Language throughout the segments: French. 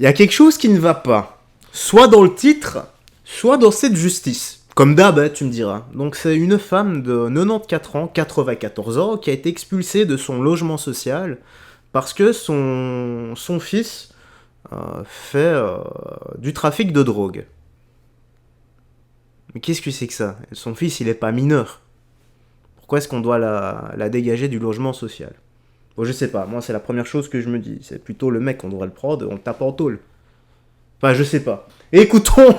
Il y a quelque chose qui ne va pas. Soit dans le titre, soit dans cette justice. Comme d'hab, hein, tu me diras. Donc c'est une femme de 94 ans, 94 ans, qui a été expulsée de son logement social parce que son fils fait du trafic de drogue. Mais qu'est-ce que c'est que ça? Son fils, il est pas mineur. Pourquoi est-ce qu'on doit la dégager du logement social? Bon, je sais pas, moi c'est la première chose que je me dis. C'est plutôt le mec qu'on devrait le prendre, on le tape en tôle. Enfin, je sais pas. Écoutons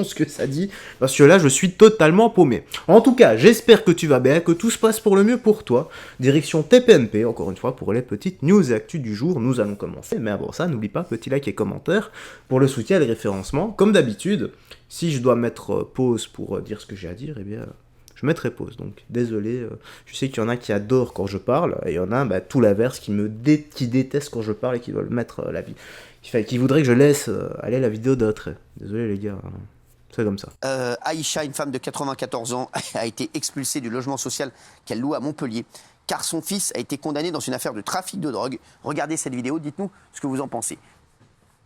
ce que ça dit, parce que là, je suis totalement paumé. En tout cas, j'espère que tu vas bien, que tout se passe pour le mieux pour toi. Direction TPMP, encore une fois, pour les petites news et actus du jour. Nous allons commencer, mais avant ça, n'oublie pas, petit like et commentaire pour le soutien et le référencement. Comme d'habitude, si je dois mettre pause pour dire ce que j'ai à dire, eh bien, je mettrai pause. Donc, désolé, je sais qu'il y en a qui adorent quand je parle, et il y en a tout l'inverse, qui détestent quand je parle et qui veulent mettre la vie. Qui voudrait que je laisse aller la vidéo d'autres. Désolé les gars, c'est comme ça. Aïcha, une femme de 94 ans, a été expulsée du logement social qu'elle loue à Montpellier, car son fils a été condamné dans une affaire de trafic de drogue. Regardez cette vidéo, dites-nous ce que vous en pensez.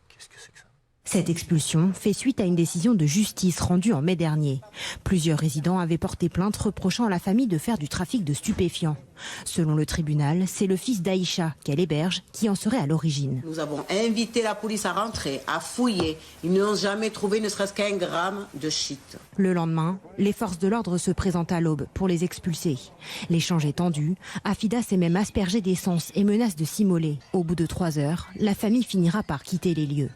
Qu'est-ce que c'est que ça ? Cette expulsion fait suite à une décision de justice rendue en mai dernier. Plusieurs résidents avaient porté plainte reprochant à la famille de faire du trafic de stupéfiants. Selon le tribunal, c'est le fils d'Aïcha, qu'elle héberge, qui en serait à l'origine. Nous avons invité la police à rentrer, à fouiller. Ils n'ont jamais trouvé ne serait-ce qu'un gramme de shit. Le lendemain, les forces de l'ordre se présentent à l'aube pour les expulser. L'échange est tendu. Afida s'est même aspergé d'essence et menace de s'immoler. Au bout de 3 heures, la famille finira par quitter les lieux.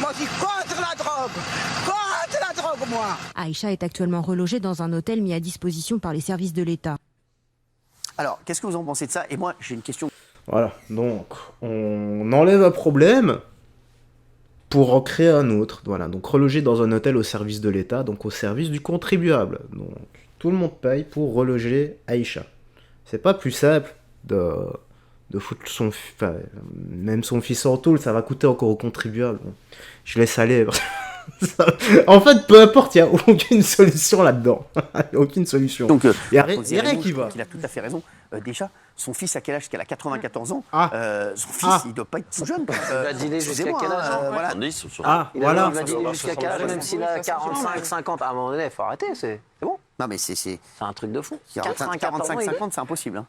Moi, je suis contre la drogue. Contre la drogue, moi. Aïcha est actuellement relogée dans un hôtel mis à disposition par les services de l'État. Alors, qu'est-ce que vous en pensez de ça? Et moi, j'ai une question. Voilà, donc, on enlève un problème pour en créer un autre. Voilà, donc reloger dans un hôtel au service de l'État, donc au service du contribuable. Donc, tout le monde paye pour reloger Aïcha. C'est pas plus simple de foutre même son fils en tôle, ça va coûter encore aux contribuables. Bon, je laisse aller. En fait, peu importe, il n'y a aucune solution là-dedans. Aucune solution. Donc, il n'y a rien qui va. Il a tout à fait raison. Déjà, son fils, à quel âge? Qu'elle a 94 ans. Son fils, il ne doit pas être tout jeune. Il va dîner jusqu'à quel âge? Voilà. Il va dîner jusqu'à quel âge? Même s'il a 45, 50, à un moment donné, il faut arrêter. C'est bon. Non, mais c'est un truc de fou. 45, 50, c'est impossible.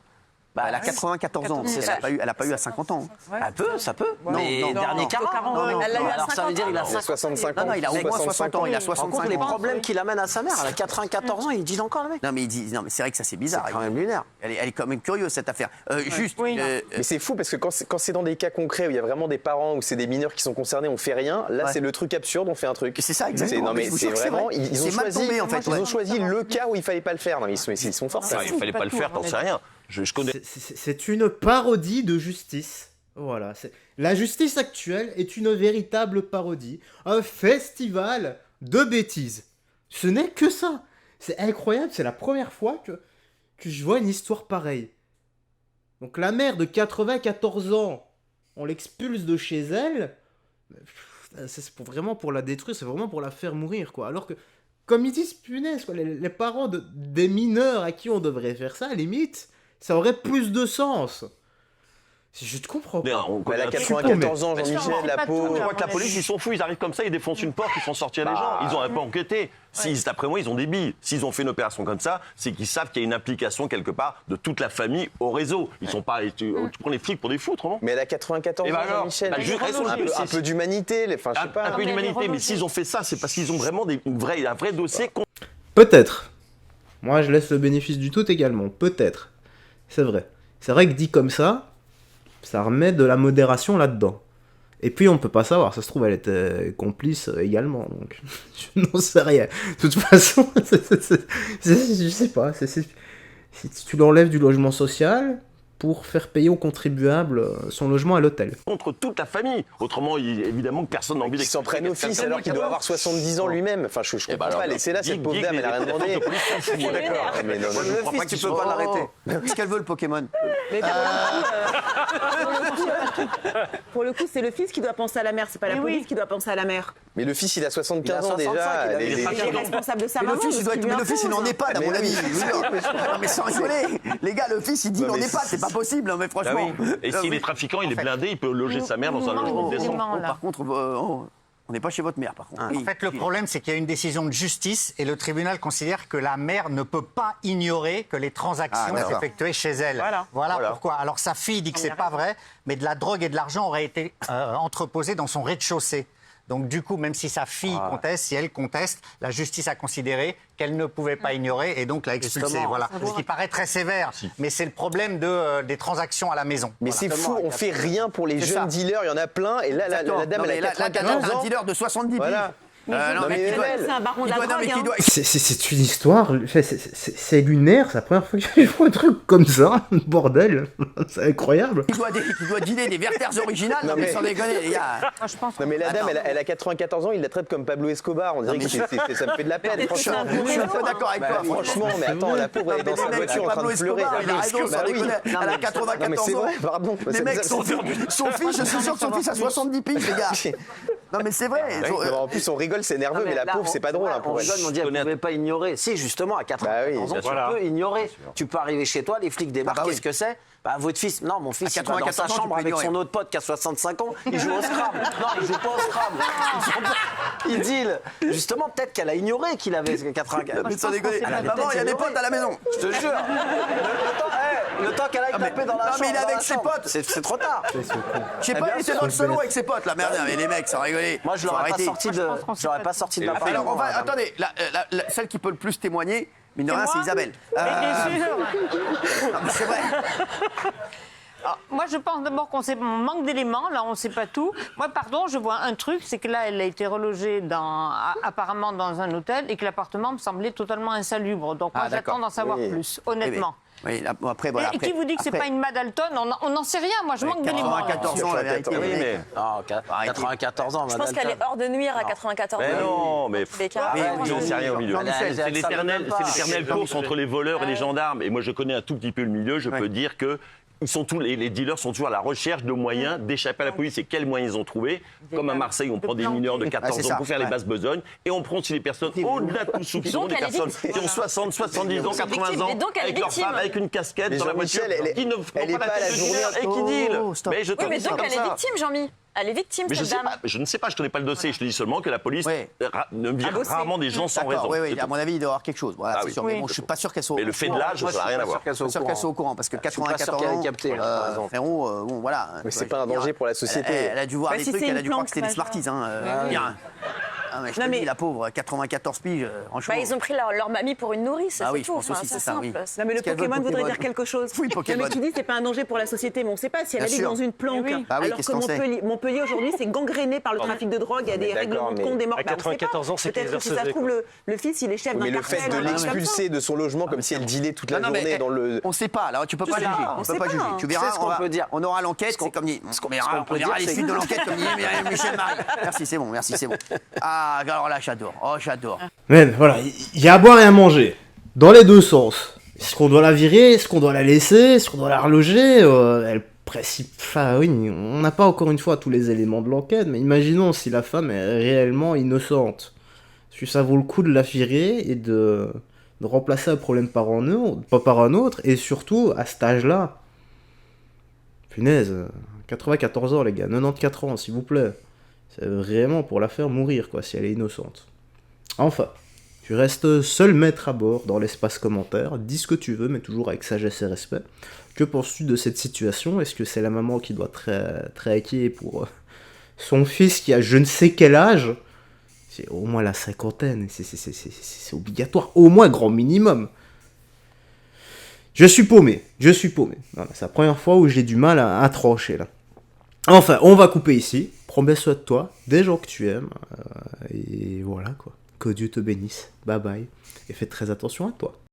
Bah, elle a 94 ans, elle n'a pas eu à 50 ans. Elle peut, ça peut. Mais non, dernier 40 ans. Alors ça veut dire qu'il a 65 ans. Non, il a au moins 60 ans, il a 65 ans. Les problèmes qu'il amène à sa mère, elle a 94 ans, il dit encore le mec. Non, mais c'est vrai que ça c'est bizarre. C'est quand même lunaire. Elle est quand même curieuse cette affaire. Mais c'est fou parce que quand c'est dans des cas concrets où il y a vraiment des parents, où c'est des mineurs qui sont concernés, on fait rien. Là, c'est le truc absurde, on fait un truc. C'est ça, exactement. Non, mais c'est vraiment. Ils ont choisi le cas où il fallait pas le faire. Non, mais ils sont forts. Il fallait pas le faire, t'en sais rien. Je connais. C'est une parodie de justice. Voilà. La justice actuelle est une véritable parodie. Un festival de bêtises. Ce n'est que ça. C'est incroyable. C'est la première fois que je vois une histoire pareille. Donc la mère de 94 ans, on l'expulse de chez elle. C'est vraiment pour la détruire. C'est vraiment pour la faire mourir, quoi. Alors que, comme ils disent, punaise, quoi, les parents des mineurs à qui on devrait faire ça, à la limite, ça aurait plus de sens. Je te comprends pas. Elle a 94 ans, Jean-Michel, la peau. Je crois que la police, ils sont fous, ils arrivent comme ça, ils défoncent une porte, ils font sortir les gens. Ils ont un peu enquêté. D'après moi, ils ont des billes. S'ils ont fait une opération comme ça, c'est qu'ils savent qu'il y a une implication quelque part de toute la famille au réseau. Ils sont pas. Tu prends les flics pour des fous, autrement. Mais elle a 94 ans, Jean-Michel. Un peu d'humanité, enfin, je sais pas. Un peu d'humanité, mais s'ils ont fait ça, c'est parce qu'ils ont vraiment un vrai dossier. Peut-être. Moi, je laisse le bénéfice du tout également. Peut-être. C'est vrai. C'est vrai que dit comme ça remet de la modération là-dedans. Et puis on peut pas savoir, ça se trouve elle était complice également, donc je n'en sais rien. De toute façon, je sais pas, si tu l'enlèves du logement social pour faire payer aux contribuables son logement à l'hôtel. Contre toute la famille. Autrement, évidemment que personne n'a envie d'expliquer. Il s'en prenne au fils alors qu'il doit avoir 70 ans lui-même. Enfin, je comprends pas. Laissez-la, cette pauvre dame, elle a rien demandé. D'accord. Mais non, le fils, tu peux pas l'arrêter. Qu'est-ce qu'elle veut, le Pokémon? Pour le coup, c'est le fils qui doit penser à la mère, c'est pas la police qui doit penser à la mère. Mais le fils, il a 75 ans déjà. Il est responsable de sa Mais maman. le fils, il n'en est pas, à mon avis. Mais sans rigoler. Les gars, le fils, il dit il n'en est pas. C'est pas possible, mais franchement. Et s'il est trafiquant, il est blindé, il peut loger sa mère dans un logement décent. Par contre, on n'est pas chez votre mère, par contre. En fait, le problème, c'est qu'il y a une décision de justice et le tribunal considère que la mère ne peut pas ignorer que les transactions sont effectuées chez elle. Voilà pourquoi. Alors, sa fille dit que c'est pas vrai, mais de la drogue et de l'argent auraient été entreposés dans son rez-de-chaussée. Donc, du coup, même si sa fille conteste, si elle conteste, la justice a considéré qu'elle ne pouvait pas ignorer et donc l'a expulsée. Voilà. Ce qui paraît très sévère, mais c'est le problème des transactions à la maison. Mais c'est fou, on fait rien pour les jeunes dealers, il y en a plein, et là, la dame, elle a 94 ans. Un dealer de 70 piges. C'est un baron de la drogue. C'est une histoire, c'est lunaire, c'est la première fois que je vois un truc comme ça, bordel, c'est incroyable. Il doit dealer des Werther's originales, non mais sans déconner les gars. Non mais la dame, elle a 94 ans, il la traite comme Pablo Escobar, on dirait que ça me fait de la peine, franchement. Je suis un peu d'accord avec toi. Franchement, mais attends, la pauvre, elle est dans sa voiture en train de pleurer. Il a raison, sans déconner. Elle a 94 ans. Pardon. Les mecs, son fils, je suis sûr que son fils a 70 piges, les gars. Non mais c'est vrai. En plus, on rigole, c'est nerveux, mais la pauvre, c'est pas drôle pour elle. On dit, elle ne pouvait pas ignorer. Si, justement, à 94 ans, tu peux ignorer. Tu peux arriver chez toi, les flics débarquent, qu'est-ce que c'est ? Bah, votre fils, non, mon fils, il va dans sa chambre avec son autre pote qui a 65 ans, il joue au Scrabble. Non, il joue pas au Scrabble. Il deal. Justement, peut-être qu'elle a ignoré qu'il avait 84. Mais sans déconner. Maman, il y a des potes à la maison. Je te jure. Le temps qu'elle aille taper dans la chambre. Non, mais il est avec ses potes. C'est trop tard. Je sais pas, il était dans le solo avec ses potes, là, merde, mais les mecs, sans rigoler. Moi, je l'aurais pas sorti de la parole. Alors, attendez, celle qui peut le plus témoigner, mine de rien, c'est Isabelle. Non, mais c'est vrai. Moi, je pense d'abord qu'on manque d'éléments. Là, on ne sait pas tout. Moi, pardon, je vois un truc, c'est que là, elle a été relogée apparemment dans un hôtel et que l'appartement me semblait totalement insalubre. Donc, moi, j'attends d'en savoir plus, honnêtement. Oui, après, voilà. Et qui vous dit que c'est pas une Madalton? On n'en sait rien. Moi, je manque d'éléments. 94 ans, la vérité. Oui, mais 94 ans, je pense qu'elle est hors de nuire à 94 ans. Mais non, mais j'en sais rien au milieu. C'est l'éternelle course entre les voleurs et les gendarmes. Et moi, je connais un tout petit peu le milieu. Je peux dire que les dealers sont toujours à la recherche de moyens d'échapper à la police. Et quels moyens ils ont trouvé? Comme à Marseille, on prend des mineurs de 14 ans pour faire les basses besognes. Et on prend aussi les personnes au-delà de tout soupçon, des personnes qui ont 60, 70 ans, 80 ans, avec leur femme, avec une casquette dans la voiture, qui ne font pas la tête de dealer et qui dealent. Mais je te dis ça comme ça. Elle est victime, Jean-Mi. Elle est victime, cette dame. Je ne sais pas, je ne connais pas le dossier. Je te dis seulement que la police ne vire rarement des gens sans raison. Oui, à mon avis, il doit y avoir quelque chose. Voilà, c'est sûr. Mais bon, je ne suis pas sûr qu'elle soit au courant. Mais le fait de l'âge, ça n'a rien à voir. Je suis pas sûr qu'elle soit au courant parce que 94 ans, frérot, bon voilà. Mais c'est pas un danger pour la société. Elle a dû voir des trucs, elle a dû croire que c'était des Smarties. Mais je te dis, la pauvre, 94 piges, franchement. Ils ont pris leur mamie pour une nourrice, c'est tout. Oui, je pense aussi, c'est ça, oui. Non, mais le Pokémon voudrait dire quelque chose. Oui, Pokémon. Mais tu dis, c'est pas un danger pour la société, mais on ne sait pas si elle habite dans une planque. Alors que Montpellier, aujourd'hui, c'est gangréné par le trafic de drogue, il y a des règlements de compte, des morts. À 94 ans, c'est peut-être que si ça se trouve, le fils, il est chef d'un cartel. Mais le fait de l'expulser de son logement comme si elle dealait toute la journée dans le... On ne sait pas, là, tu peux pas juger. On peut pas juger. Tu verras, on aura l'enquête, c'est comme dit. On verra les suites de l'enquête, comme dit Michel Marie. Merci, c'est bon. Ah, alors là, j'adore. Mais voilà, il y a à boire et à manger. Dans les deux sens. Est-ce qu'on doit la virer? Est-ce qu'on doit la laisser? Est-ce qu'on doit la reloger? Enfin, oui, on n'a pas encore une fois tous les éléments de l'enquête, mais imaginons si la femme est réellement innocente. Est-ce que ça vaut le coup de la virer et de remplacer un problème par un autre, et surtout à cet âge-là? Punaise, 94 ans les gars, 94 ans s'il vous plaît. C'est vraiment pour la faire mourir, quoi, si elle est innocente. Enfin, tu restes seul maître à bord dans l'espace commentaire, dis ce que tu veux, mais toujours avec sagesse et respect. Que penses-tu de cette situation? Est-ce que c'est la maman qui doit très inquiet pour son fils qui a je ne sais quel âge? C'est au moins la cinquantaine, c'est obligatoire, au moins grand minimum. Je suis paumé. Voilà, c'est la première fois où j'ai du mal à trancher, là. Enfin, on va couper ici. Prends bien soin de toi, des gens que tu aimes. Et voilà, quoi. Que Dieu te bénisse. Bye bye. Et fais très attention à toi.